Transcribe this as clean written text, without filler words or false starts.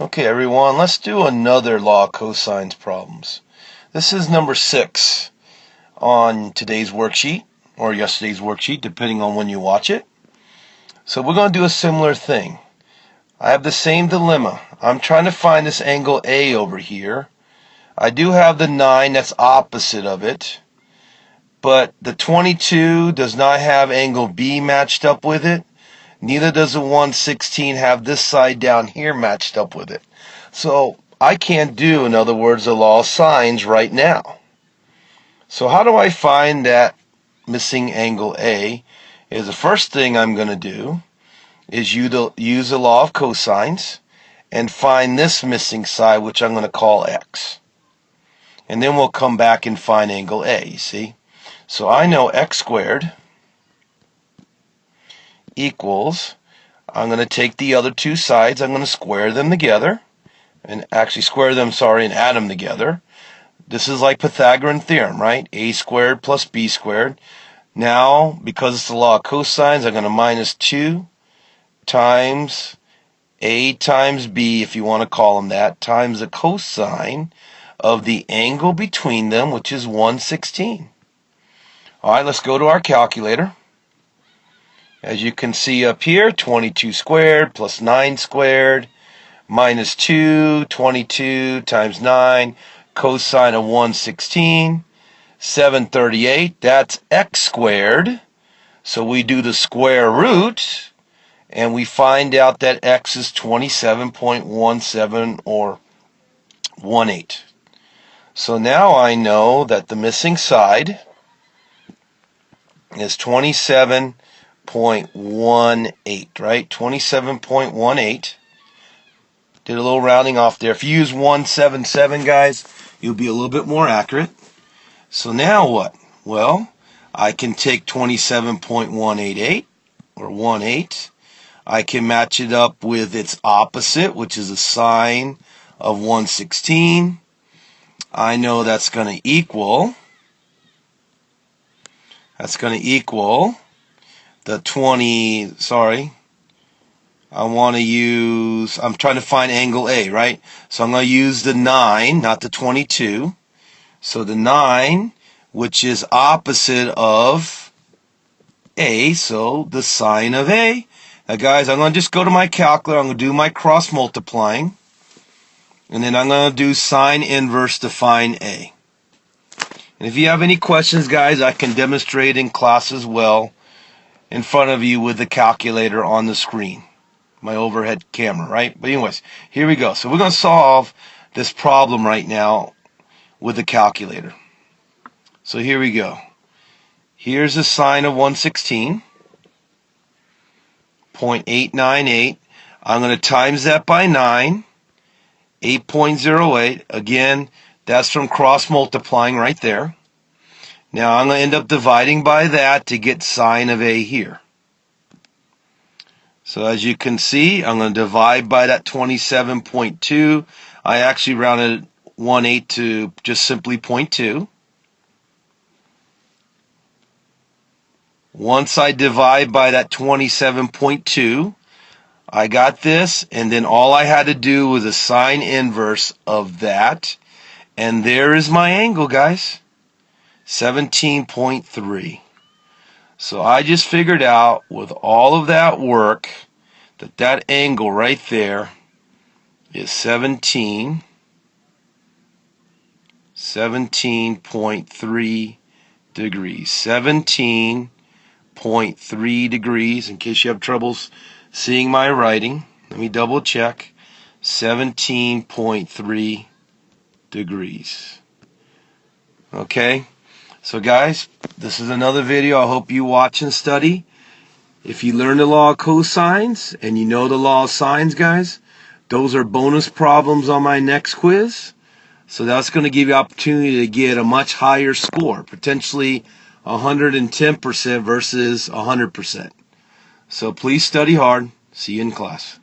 Okay, everyone, let's do another law of cosines problems. This is number 6 on today's worksheet, or yesterday's worksheet, depending on when you watch it. So we're going to do a similar thing. I have the same dilemma. I'm trying to find this angle A over here. I do have the 9 that's opposite of it, but the 22 does not have angle B matched up with it. Neither does the 116 have this side down here matched up with it. So I can't do, in other words, the law of sines right now. So how do I find that missing angle A? Is the first thing I'm going to do is use the law of cosines and find this missing side, which I'm going to call x. And then we'll come back and find angle A, you see? So I know x squared equals, I'm going to take the other two sides, I'm going to square them together, and actually and add them together. This is like Pythagorean theorem, right? A squared plus b squared. Now, because it's the law of cosines, I'm going to minus 2 times a times b, if you want to call them that, times the cosine of the angle between them, which is 116. All right, let's go to our calculator. As you can see up here, 22 squared plus 9 squared minus 2, 22 times 9, cosine of 116, 738, that's x squared. So we do the square root, and we find out that x is 27.17 or 18. So now I know that the missing side is 27.18, right? 27.18. Did a little rounding off there. If you use 177, guys, you'll be a little bit more accurate. So now what? Well, I can take 27.188 or 18. I can match it up with its opposite, which is a sine of 116. I know that's going to equal the 20, I'm trying to find angle A, right? So I'm going to use the 9, not the 22. So the 9, which is opposite of A, so the sine of A. Now guys, I'm going to just go to my calculator, I'm going to do my cross multiplying, and then I'm going to do sine inverse to find A. And if you have any questions, guys, I can demonstrate in class as well in front of you with the calculator on the screen. My overhead camera, right? But anyways, here we go. So we're going to solve this problem right now with the calculator. So here we go. Here's the sine of 116, 0.898. I'm going to times that by 9, 8.08. Again, that's from cross multiplying right there. Now I'm going to end up dividing by that to get sine of A here. So as you can see, I'm going to divide by that 27.2. I actually rounded 1/8 to just simply 0.2. Once I divide by that 27.2, I got this, and then all I had to do was a sine inverse of that, and there is my angle, guys, 17.3. So I just figured out with all of that work that angle right there is 17.3 degrees. 17.3 degrees, in case you have troubles seeing my writing. Let me double check. 17.3 degrees. Okay? So guys, this is another video. I hope you watch and study. If you learn the law of cosines and you know the law of sines, guys, those are bonus problems on my next quiz. So that's going to give you opportunity to get a much higher score, potentially 110% versus 100%. So please study hard. See you in class.